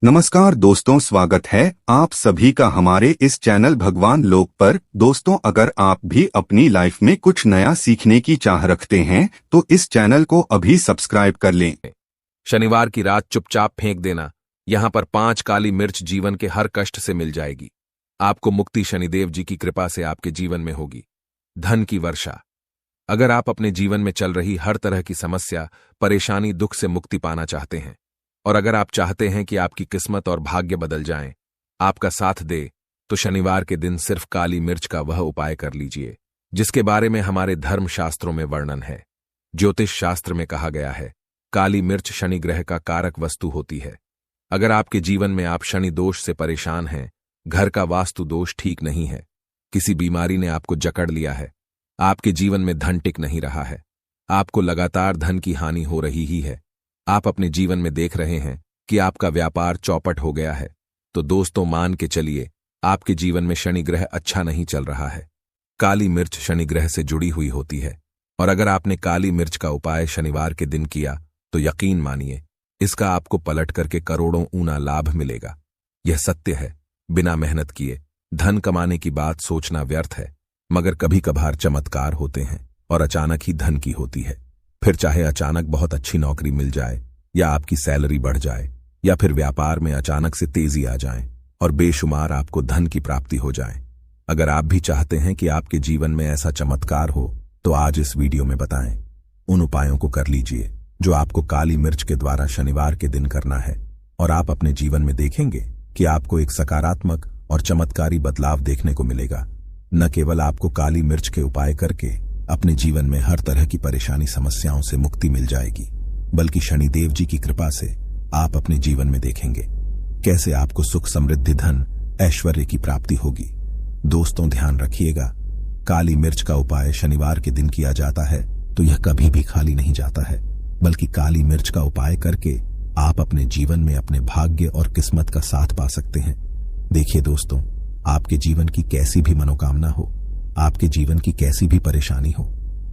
नमस्कार दोस्तों, स्वागत है आप सभी का हमारे इस चैनल भगवान लोक पर। दोस्तों, अगर आप भी अपनी लाइफ में कुछ नया सीखने की चाह रखते हैं तो इस चैनल को अभी सब्सक्राइब कर लें। शनिवार की रात चुपचाप फेंक देना। यहां पर 5 काली मिर्च जीवन के हर कष्ट से मिल जाएगी। आपको मुक्ति शनिदेव जी की कृपा से आपके जीवन में होगी। धन की वर्षा। अगर आप अपने जीवन में चल रही हर तरह की समस्या, परेशानी, दुख से मुक्ति पाना चाहते हैं और अगर आप चाहते हैं कि आपकी किस्मत और भाग्य बदल जाएं, आपका साथ दे, तो शनिवार के दिन सिर्फ काली मिर्च का वह उपाय कर लीजिए जिसके बारे में हमारे धर्म शास्त्रों में वर्णन है। ज्योतिष शास्त्र में कहा गया है, काली मिर्च शनि ग्रह का कारक वस्तु होती है। अगर आपके जीवन में आप शनि दोष से परेशान हैं, घर का वास्तु दोष ठीक नहीं है, किसी बीमारी ने आपको जकड़ लिया है, आपके जीवन में धन टिक नहीं रहा है, आपको लगातार धन की हानि हो रही ही है, आप अपने जीवन में देख रहे हैं कि आपका व्यापार चौपट हो गया है, तो दोस्तों मान के चलिए आपके जीवन में शनि ग्रह अच्छा नहीं चल रहा है। काली मिर्च शनि ग्रह से जुड़ी हुई होती है और अगर आपने काली मिर्च का उपाय शनिवार के दिन किया तो यकीन मानिए इसका आपको पलट करके करोड़ों ऊना लाभ मिलेगा। यह सत्य है। बिना मेहनत किए धन कमाने की बात सोचना व्यर्थ है, मगर कभी कभार चमत्कार होते हैं और अचानक ही धन की होती है। फिर चाहे अचानक बहुत अच्छी नौकरी मिल जाए या आपकी सैलरी बढ़ जाए या फिर व्यापार में अचानक से तेजी आ जाए और बेशुमार आपको धन की प्राप्ति हो जाए। अगर आप भी चाहते हैं कि आपके जीवन में ऐसा चमत्कार हो तो आज इस वीडियो में बताएं उन उपायों को कर लीजिए जो आपको काली मिर्च के द्वारा शनिवार के दिन करना है और आप अपने जीवन में देखेंगे कि आपको एक सकारात्मक और चमत्कारी बदलाव देखने को मिलेगा। न केवल आपको काली मिर्च के उपाय करके अपने जीवन में हर तरह की परेशानी समस्याओं से मुक्ति मिल जाएगी, बल्कि शनिदेव जी की कृपा से आप अपने जीवन में देखेंगे कैसे आपको सुख, समृद्धि, धन, ऐश्वर्य की प्राप्ति होगी। दोस्तों ध्यान रखिएगा, काली मिर्च का उपाय शनिवार के दिन किया जाता है तो यह कभी भी खाली नहीं जाता है, बल्कि काली मिर्च का उपाय करके आप अपने जीवन में अपने भाग्य और किस्मत का साथ पा सकते हैं। देखिए दोस्तों, आपके जीवन की कैसी भी मनोकामना हो, आपके जीवन की कैसी भी परेशानी हो,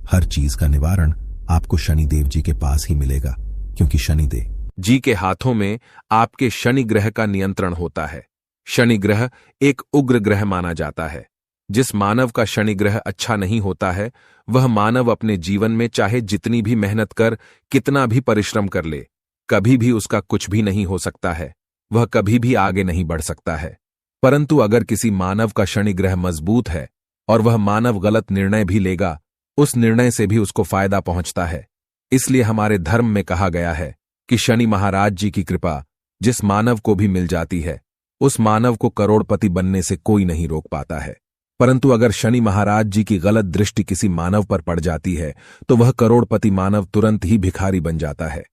हर चीज का निवारण आपको शनिदेव जी के पास ही मिलेगा, क्योंकि शनिदेव जी के हाथों में आपके शनि ग्रह का नियंत्रण होता है। शनि ग्रह एक उग्र ग्रह माना जाता है। जिस मानव का शनि ग्रह अच्छा नहीं होता है, वह मानव अपने जीवन में चाहे जितनी भी मेहनत कर, कितना भी परिश्रम कर ले, कभी भी उसका कुछ भी नहीं हो सकता है, वह कभी भी आगे नहीं बढ़ सकता है। परंतु अगर किसी मानव का शनि ग्रह मजबूत है और वह मानव गलत निर्णय भी लेगा, उस निर्णय से भी उसको फायदा पहुंचता है। इसलिए हमारे धर्म में कहा गया है कि शनि महाराज जी की कृपा जिस मानव को भी मिल जाती है, उस मानव को करोड़पति बनने से कोई नहीं रोक पाता है। परंतु अगर शनि महाराज जी की गलत दृष्टि किसी मानव पर पड़ जाती है तो वह करोड़पति मानव तुरंत ही भिखारी बन जाता है।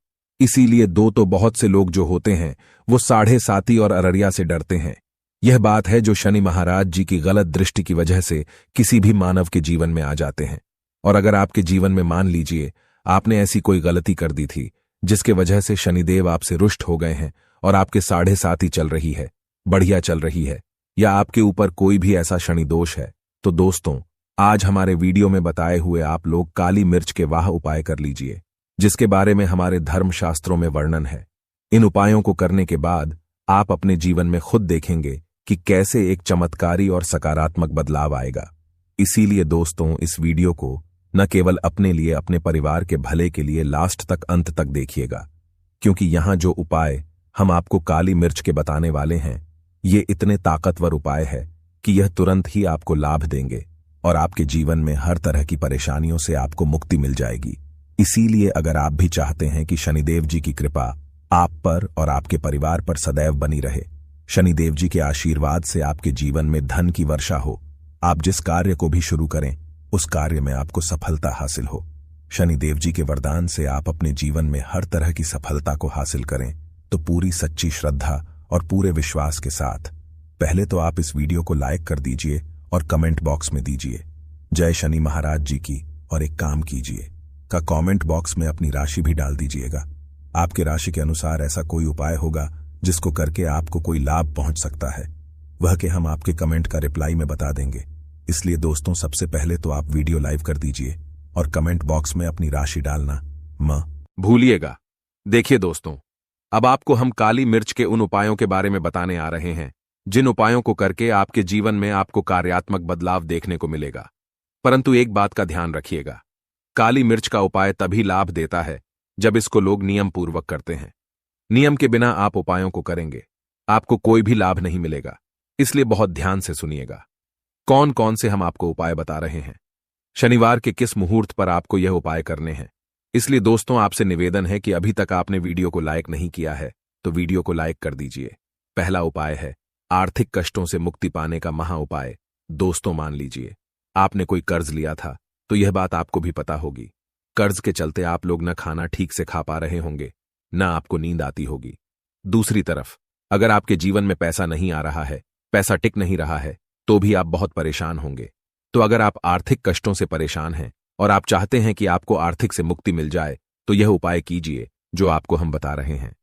इसीलिए तो बहुत से लोग जो होते हैं वो साढ़े साती और अररिया से डरते हैं। यह बात है जो शनि महाराज जी की गलत दृष्टि की वजह से किसी भी मानव के जीवन में आ जाते हैं। और अगर आपके जीवन में मान लीजिए आपने ऐसी कोई गलती कर दी थी जिसके वजह से शनिदेव आपसे रुष्ट हो गए हैं और आपके साढ़े साती चल रही है, बढ़िया चल रही है, या आपके ऊपर कोई भी ऐसा शनि दोष है, तो दोस्तों आज हमारे वीडियो में बताए हुए आप लोग काली मिर्च के वाह उपाय कर लीजिए जिसके बारे में हमारे धर्म शास्त्रों में वर्णन है। इन उपायों को करने के बाद आप अपने जीवन में खुद देखेंगे कि कैसे एक चमत्कारी और सकारात्मक बदलाव आएगा। इसीलिए दोस्तों इस वीडियो को न केवल अपने लिए, अपने परिवार के भले के लिए लास्ट तक, अंत तक देखिएगा, क्योंकि यहां जो उपाय हम आपको काली मिर्च के बताने वाले हैं ये इतने ताकतवर उपाय है कि यह तुरंत ही आपको लाभ देंगे और आपके जीवन में हर तरह की परेशानियों से आपको मुक्ति मिल जाएगी। इसीलिए अगर आप भी चाहते हैं कि शनिदेव जी की कृपा आप पर और आपके परिवार पर सदैव बनी रहे, शनिदेव जी के आशीर्वाद से आपके जीवन में धन की वर्षा हो, आप जिस कार्य को भी शुरू करें उस कार्य में आपको सफलता हासिल हो, शनिदेव जी के वरदान से आप अपने जीवन में हर तरह की सफलता को हासिल करें, तो पूरी सच्ची श्रद्धा और पूरे विश्वास के साथ पहले तो आप इस वीडियो को लाइक कर दीजिए और कमेंट बॉक्स में दीजिए जय शनि महाराज जी की, और एक काम कीजिए का कमेंट बॉक्स में अपनी राशि भी डाल दीजिएगा। आपके राशि के अनुसार ऐसा कोई उपाय होगा जिसको करके आपको कोई लाभ पहुंच सकता है, वह के हम आपके कमेंट का रिप्लाई में बता देंगे। इसलिए दोस्तों सबसे पहले तो आप वीडियो लाइव कर दीजिए और कमेंट बॉक्स में अपनी राशि डालना म भूलिएगा। देखिए दोस्तों, अब आपको हम काली मिर्च के उन उपायों के बारे में बताने आ रहे हैं जिन उपायों को करके आपके जीवन में आपको कार्यात्मक बदलाव देखने को मिलेगा। परंतु एक बात का ध्यान रखिएगा, काली मिर्च का उपाय तभी लाभ देता है जब इसको लोग नियम पूर्वक करते हैं। नियम के बिना आप उपायों को करेंगे, आपको कोई भी लाभ नहीं मिलेगा। इसलिए बहुत ध्यान से सुनिएगा कौन कौन से हम आपको उपाय बता रहे हैं, शनिवार के किस मुहूर्त पर आपको यह उपाय करने हैं। इसलिए दोस्तों, आपसे निवेदन है कि अभी तक आपने वीडियो को लाइक नहीं किया है तो वीडियो को लाइक कर दीजिए। पहला उपाय है आर्थिक कष्टों से मुक्ति पाने का महा उपाय। दोस्तों, मान लीजिए आपने कोई कर्ज लिया था, तो यह बात आपको भी पता होगी। कर्ज के चलते आप लोग न खाना ठीक से खा पा रहे होंगे, न आपको नींद आती होगी। दूसरी तरफ अगर आपके जीवन में पैसा नहीं आ रहा है, पैसा टिक नहीं रहा है, तो भी आप बहुत परेशान होंगे। तो अगर आप आर्थिक कष्टों से परेशान हैं और आप चाहते हैं कि आपको आर्थिक से मुक्ति मिल जाए, तो यह उपाय कीजिए जो आपको हम बता रहे हैं।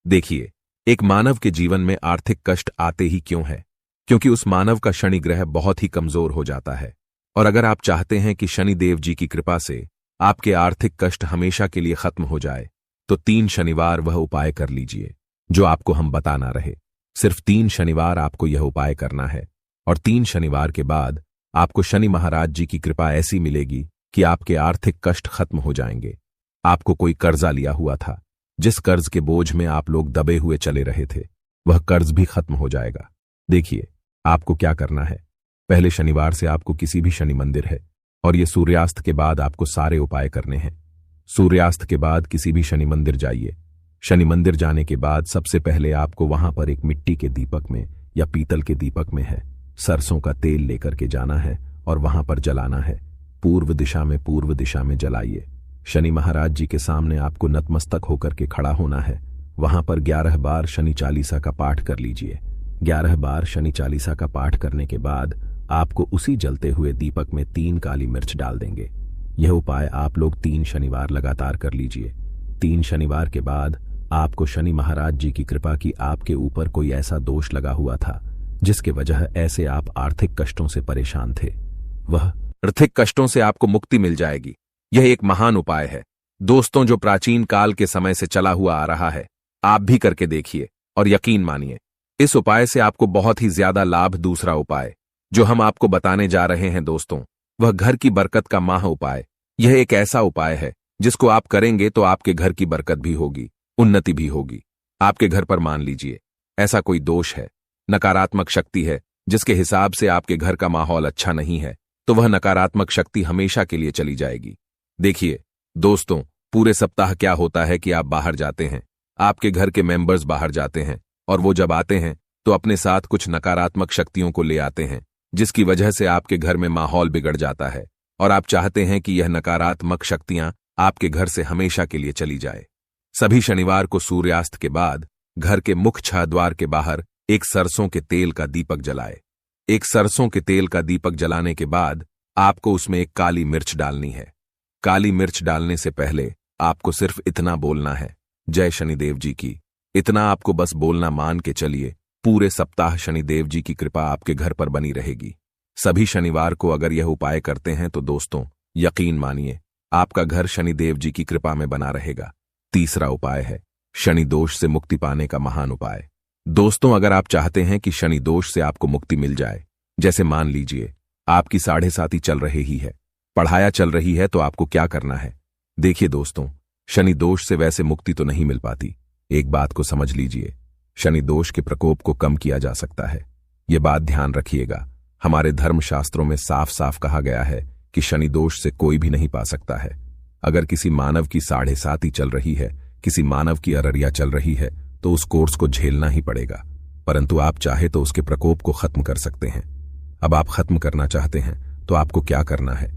देखिए, एक मानव के जीवन में आर्थिक कष्ट आते ही क्यों है? क्योंकि उस मानव का शनि ग्रह बहुत ही कमजोर हो जाता है। और अगर आप चाहते हैं कि शनि देव जी की कृपा से आपके आर्थिक कष्ट हमेशा के लिए खत्म हो जाए, तो 3 शनिवार वह उपाय कर लीजिए जो आपको हम बता ना रहे। सिर्फ 3 शनिवार आपको यह उपाय करना है, और 3 शनिवार के बाद आपको शनि महाराज जी की कृपा ऐसी मिलेगी कि आपके आर्थिक कष्ट खत्म हो जाएंगे। आपको कोई कर्जा लिया हुआ था, जिस कर्ज के बोझ में आप लोग दबे हुए चले रहे थे, वह कर्ज भी खत्म हो जाएगा। देखिए, आपको क्या करना है। पहले शनिवार से आपको किसी भी शनि मंदिर है, और ये सूर्यास्त के बाद आपको सारे उपाय करने हैं। सूर्यास्त के बाद किसी भी शनि मंदिर जाइए। शनि मंदिर जाने के बाद सबसे पहले आपको वहां पर एक मिट्टी के दीपक में या पीतल के दीपक में है सरसों का तेल लेकर के जाना है और वहां पर जलाना है। पूर्व दिशा में जलाइए। शनि महाराज जी के सामने आपको नतमस्तक होकर के खड़ा होना है। वहां पर 11 बार शनि चालीसा का पाठ कर लीजिए। 11 बार शनि चालीसा का पाठ करने के बाद आपको उसी जलते हुए दीपक में 3 काली मिर्च डाल देंगे। यह उपाय आप लोग 3 शनिवार लगातार कर लीजिए। 3 शनिवार के बाद आपको शनि महाराज जी की कृपा की आपके ऊपर कोई ऐसा दोष लगा हुआ था जिसके वजह ऐसे आप आर्थिक कष्टों से परेशान थे, वह आर्थिक कष्टों से आपको मुक्ति मिल जाएगी। यह एक महान उपाय है दोस्तों, जो प्राचीन काल के समय से चला हुआ आ रहा है। आप भी करके देखिए और यकीन मानिए, इस उपाय से आपको बहुत ही ज्यादा लाभ। दूसरा उपाय जो हम आपको बताने जा रहे हैं दोस्तों, वह घर की बरकत का महा उपाय। यह एक ऐसा उपाय है जिसको आप करेंगे तो आपके घर की बरकत भी होगी, उन्नति भी होगी। आपके घर पर मान लीजिए ऐसा कोई दोष है, नकारात्मक शक्ति है, जिसके हिसाब से आपके घर का माहौल अच्छा नहीं है, तो वह नकारात्मक शक्ति हमेशा के लिए चली जाएगी। देखिए दोस्तों, पूरे सप्ताह क्या होता है कि आप बाहर जाते हैं, आपके घर के मेंबर्स बाहर जाते हैं, और वो जब आते हैं तो अपने साथ कुछ नकारात्मक शक्तियों को ले आते हैं, जिसकी वजह से आपके घर में माहौल बिगड़ जाता है। और आप चाहते हैं कि यह नकारात्मक शक्तियां आपके घर से हमेशा के लिए चली जाए। सभी शनिवार को सूर्यास्त के बाद घर के मुख्य छह द्वार के बाहर एक सरसों के तेल का दीपक जलाए। एक सरसों के तेल का दीपक जलाने के बाद आपको उसमें एक काली मिर्च डालनी है। काली मिर्च डालने से पहले आपको सिर्फ इतना बोलना है, जय शनिदेव जी की। इतना आपको बस बोलना, मान के चलिए पूरे सप्ताह शनिदेव जी की कृपा आपके घर पर बनी रहेगी। सभी शनिवार को अगर यह उपाय करते हैं तो दोस्तों यकीन मानिए आपका घर शनिदेव जी की कृपा में बना रहेगा। तीसरा उपाय है शनि दोष से मुक्ति पाने का महान उपाय। दोस्तों, अगर आप चाहते हैं कि शनि दोष से आपको मुक्ति मिल जाए, जैसे मान लीजिए आपकी 7.5 चल रही ही है, पढ़ाया चल रही है, तो आपको क्या करना है। देखिए दोस्तों, शनि दोष से वैसे मुक्ति तो नहीं मिल पाती। एक बात को समझ लीजिए, शनि दोष के प्रकोप को कम किया जा सकता है। यह बात ध्यान रखिएगा। हमारे धर्मशास्त्रों में साफ साफ कहा गया है कि शनि दोष से कोई भी नहीं पा सकता है। अगर किसी मानव की 7.5 चल रही है, किसी मानव की अररिया चल रही है, तो उस कोर्स को झेलना ही पड़ेगा। परंतु आप चाहे तो उसके प्रकोप को खत्म कर सकते हैं। अब आप खत्म करना चाहते हैं तो आपको क्या करना है।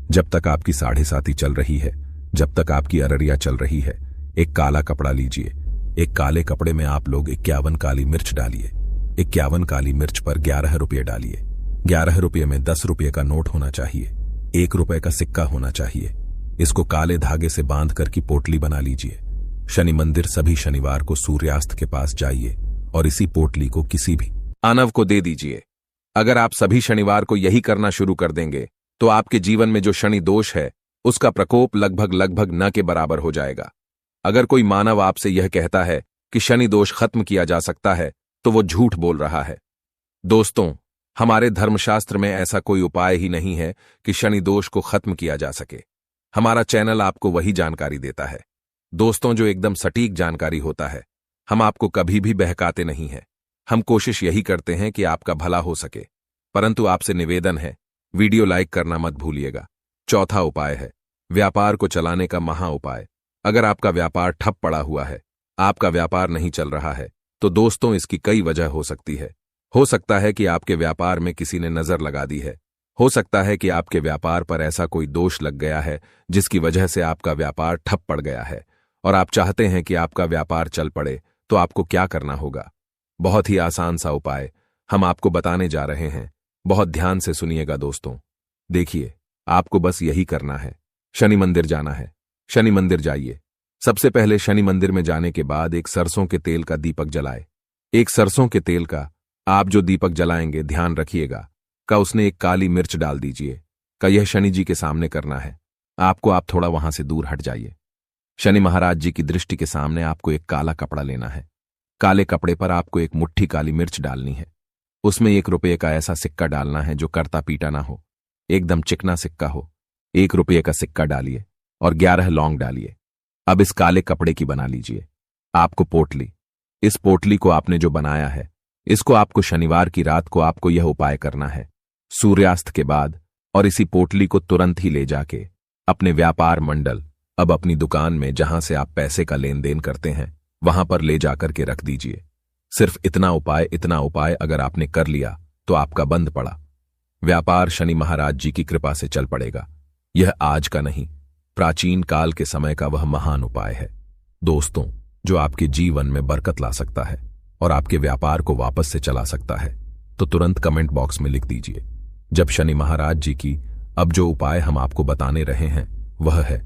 जब तक आपकी 7.5 चल रही है, जब तक आपकी अररिया चल रही है, एक काला कपड़ा लीजिए। एक काले कपड़े में आप लोग 51 काली मिर्च डालिए। 51 काली मिर्च पर 11 रुपये डालिए। 11 रुपये में 10 रुपये का नोट होना चाहिए, 1 रुपये का सिक्का होना चाहिए। इसको काले धागे से बांध कर की पोटली बना लीजिए। शनि मंदिर सभी शनिवार को सूर्यास्त के पास जाइए और इसी पोटली को किसी भी मानव को दे दीजिए। अगर आप सभी शनिवार को यही करना शुरू कर देंगे तो आपके जीवन में जो शनि दोष है उसका प्रकोप लगभग न के बराबर हो जाएगा। अगर कोई मानव आपसे यह कहता है कि शनि दोष खत्म किया जा सकता है तो वो झूठ बोल रहा है। दोस्तों, हमारे धर्मशास्त्र में ऐसा कोई उपाय ही नहीं है कि शनि दोष को खत्म किया जा सके। हमारा चैनल आपको वही जानकारी देता है दोस्तों, जो एकदम सटीक जानकारी होता है। हम आपको कभी भी बहकाते नहीं हैं। हम कोशिश यही करते हैं कि आपका भला हो सके, परंतु आपसे निवेदन है, वीडियो लाइक करना मत भूलिएगा। चौथा उपाय है व्यापार को चलाने का महा उपाय। अगर आपका व्यापार ठप पड़ा हुआ है, आपका व्यापार नहीं चल रहा है, तो दोस्तों इसकी कई वजह हो सकती है। हो सकता है कि आपके व्यापार में किसी ने नजर लगा दी है। हो सकता है कि आपके व्यापार पर ऐसा कोई दोष लग गया है जिसकी वजह से आपका व्यापार ठप पड़ गया है और आप चाहते हैं कि आपका व्यापार चल पड़े। तो आपको क्या करना होगा? बहुत ही आसान सा उपाय हम आपको बताने जा रहे हैं। बहुत ध्यान से सुनिएगा दोस्तों। देखिए, आपको बस यही करना है, शनि मंदिर जाना है। शनि मंदिर जाइए। सबसे पहले शनि मंदिर में जाने के बाद एक सरसों के तेल का दीपक जलाए। एक सरसों के तेल का आप जो दीपक जलाएंगे, ध्यान रखिएगा का उसने एक काली मिर्च डाल दीजिए। का यह शनि जी के सामने करना है। आप थोड़ा वहां से दूर हट जाइए। शनि महाराज जी की दृष्टि के सामने आपको एक काला कपड़ा लेना है। काले कपड़े पर आपको एक मुट्ठी काली मिर्च डालनी है। उसमें 1 रुपये का ऐसा सिक्का डालना है जो करता पीटा ना हो, एकदम चिकना सिक्का हो। 1 रुपये का सिक्का डालिए और 11 लौंग डालिए। अब इस काले कपड़े की बना लीजिए आपको पोटली। इस पोटली को आपने जो बनाया है, इसको आपको शनिवार की रात को आपको यह उपाय करना है सूर्यास्त के बाद, और इसी पोटली को तुरंत ही ले जाके अपने व्यापार मंडल, अब अपनी दुकान में जहां से आप पैसे का लेन देन करते हैं, वहां पर ले जाकर के रख दीजिए। सिर्फ इतना उपाय अगर आपने कर लिया तो आपका बंद पड़ा व्यापार शनि महाराज जी की कृपा से चल पड़ेगा। यह आज का नहीं, प्राचीन काल के समय का वह महान उपाय है दोस्तों, जो आपके जीवन में बरकत ला सकता है और आपके व्यापार को वापस से चला सकता है। तो तुरंत कमेंट बॉक्स में लिख दीजिए। जब शनि महाराज जी की अब जो उपाय हम आपको बताने रहे हैं वह है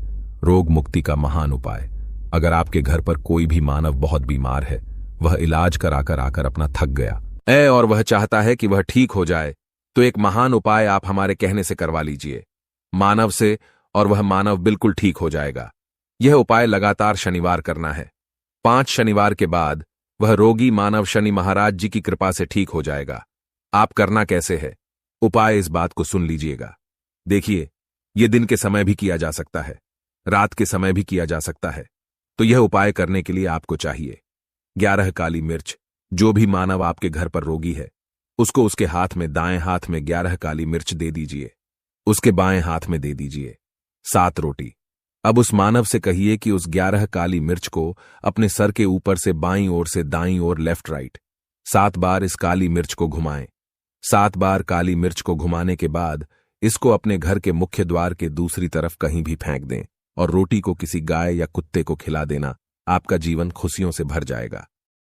रोग मुक्ति का महान उपाय। अगर आपके घर पर कोई भी मानव बहुत बीमार है, वह इलाज कराकर आकर अपना थक गया और वह चाहता है कि वह ठीक हो जाए, तो एक महान उपाय आप हमारे कहने से करवा लीजिए मानव से, और वह मानव बिल्कुल ठीक हो जाएगा। यह उपाय लगातार शनिवार करना है। 5 शनिवार के बाद वह रोगी मानव शनि महाराज जी की कृपा से ठीक हो जाएगा। आप करना कैसे है? उपाय इस बात को सुन लीजिएगा। देखिए, यह दिन के समय भी किया जा सकता है, रात के समय भी किया जा सकता है। तो यह उपाय करने के लिए आपको चाहिए 11 काली मिर्च। जो भी मानव आपके घर पर रोगी है, उसको उसके हाथ में, दाएं हाथ में 11 काली मिर्च दे दीजिए। उसके बाएं हाथ में दे दीजिए 7 रोटी। अब उस मानव से कहिए कि उस 11 काली मिर्च को अपने सर के ऊपर से बाईं ओर से दाईं ओर, लेफ्ट राइट 7 बार इस काली मिर्च को घुमाएं। 7 बार काली मिर्च को घुमाने के बाद इसको अपने घर के मुख्य द्वार के दूसरी तरफ कहीं भी फेंक दें और रोटी को किसी गाय या कुत्ते को खिला देना। आपका जीवन खुशियों से भर जाएगा।